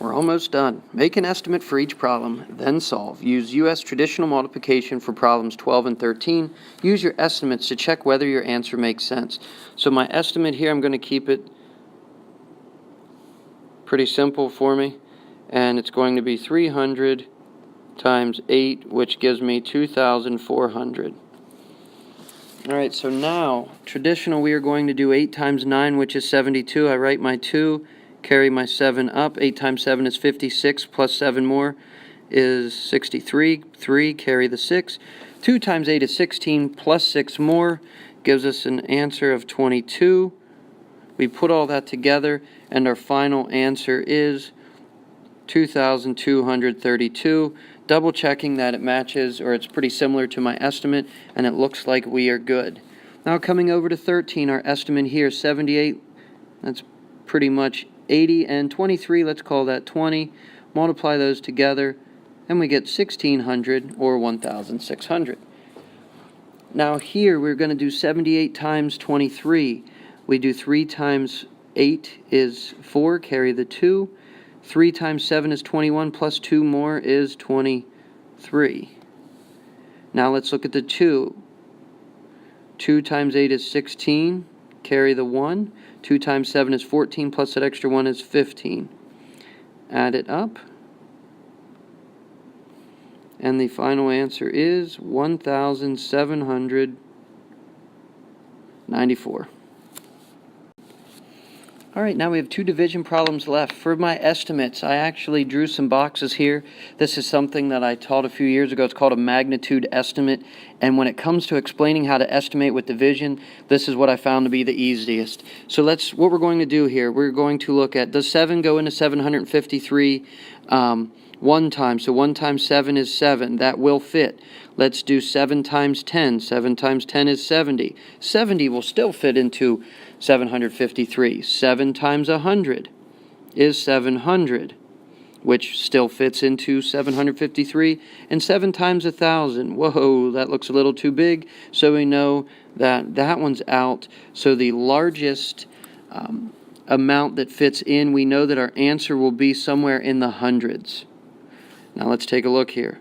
We're almost done. Make an estimate for each problem, then solve. Use US traditional multiplication for problems 12 and 13. Use your estimates to check whether your answer makes sense. So my estimate here, I'm going to keep it pretty simple for me. And it's going to be 300 times 8, which gives me 2,400. Alright, so now, traditional, we are going to do 8 times 9, which is 72. I write my 2. Carry my 7 up. 8 times 7 is 56, plus 7 more is 63. 3, carry the 6. 2 times 8 is 16, plus 6 more gives us an answer of 22. We put all that together, and our final answer is 2,232. Double checking that it matches, or it's pretty similar to my estimate, and it looks like we are good. Now coming over to 13, our estimate here, 78. That's pretty much 80 and 23, let's call that 20. Multiply those together, and we get 1,600 or 1,600. Now here we're going to do 78 times 23. We do 3 times 8 is 4, carry the 2. 3 times 7 is 21, plus 2 more is 23. Now let's look at the 2. 2 times 8 is 16, carry the 1. 2 times 7 is 14, plus that extra 1 is 15. Add it up. And the final answer is 1,794. Alright, now we have 2 division problems left. For my estimates, I actually drew some boxes here. This is something that I taught a few years ago. It's called a magnitude estimate. And when it comes to explaining how to estimate with division, this is what I found to be the easiest. So what we're going to do here, we're going to look at, does 7 go into 753 one time? So 1 times 7 is 7. That will fit. Let's do 7 times 10. 7 times 10 is 70. 70 will still fit into 753. 7 times 100 is 700, which still fits into 753. And 7 times 1,000, whoa, that looks a little too big, so we know that that one's out. So the largest amount that fits in, we know that our answer will be somewhere in the hundreds. Now let's take a look here.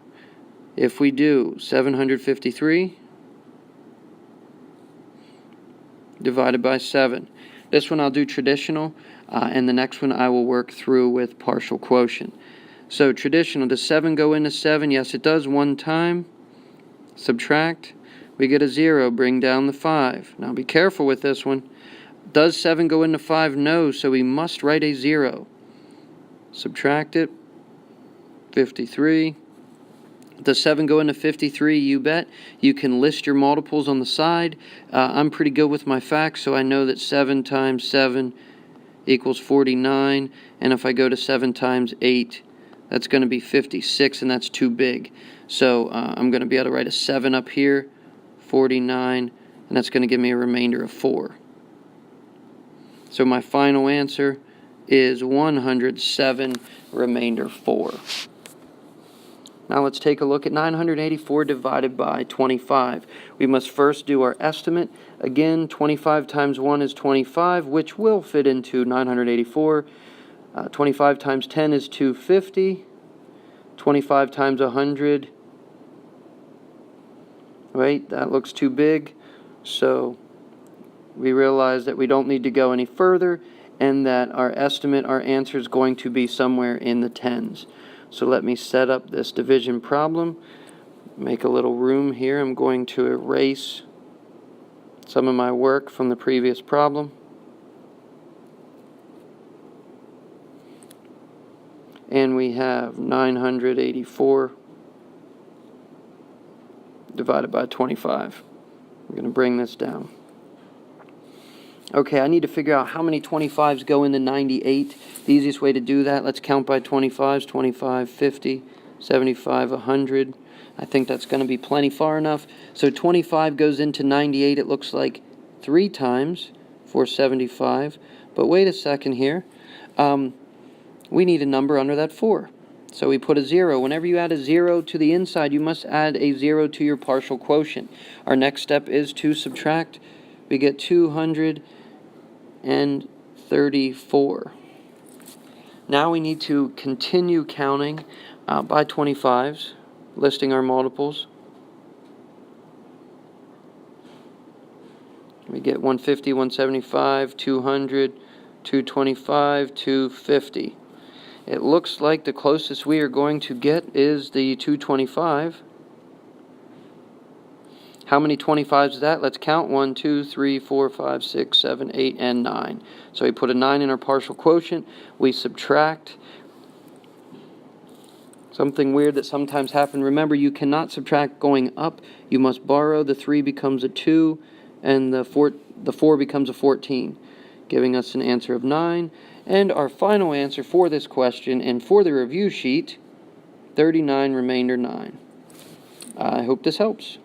If we do 753 divided by 7. This one I'll do traditional, and the next one I will work through with partial quotient. So traditional, does 7 go into 7? Yes, it does one time. Subtract. We get a 0. Bring down the 5. Now be careful with this one. Does 7 go into 5? No, so we must write a 0. Subtract it. 53. Does 7 go into 53? You bet. You can list your multiples on the side. I'm pretty good with my facts, so I know that 7 times 7 equals 49. And if I go to 7 times 8, that's going to be 56, and that's too big. So I'm going to be able to write a 7 up here, 49, and that's going to give me a remainder of 4. So my final answer is 107, remainder 4. Now let's take a look at 984 divided by 25. We must first do our estimate. Again, 25 times 1 is 25, which will fit into 984. 25 times 10 is 250. 25 times 100. Wait, that looks too big. So we realize that we don't need to go any further, and that our estimate, our answer is going to be somewhere in the tens. So let me set up this division problem, make a little room here. I'm going to erase some of my work from the previous problem. And we have 984 divided by 25. I'm going to bring this down. Okay, I need to figure out how many 25s go into 98. The easiest way to do that, let's count by 25s. 25, 50, 75, 100. I think that's going to be plenty far enough. So 25 goes into 98, it looks like 3 times for 75. But wait a second here. We need a number under that 4. So we put a 0. Whenever you add a 0 to the inside, you must add a 0 to your partial quotient. Our next step is to subtract. We get 234. Now we need to continue counting by 25s, listing our multiples. We get 150, 175, 200, 225, 250. It looks like the closest we are going to get is the 225. How many 25s is that? Let's count. 1, 2, 3, 4, 5, 6, 7, 8, and 9. So we put a 9 in our partial quotient. We subtract. Something weird that sometimes happens. Remember, you cannot subtract going up. You must borrow. The 3 becomes a 2, and the 4 becomes a 14, giving us an answer of 9. And our final answer for this question and for the review sheet, 39 remainder 9. I hope this helps.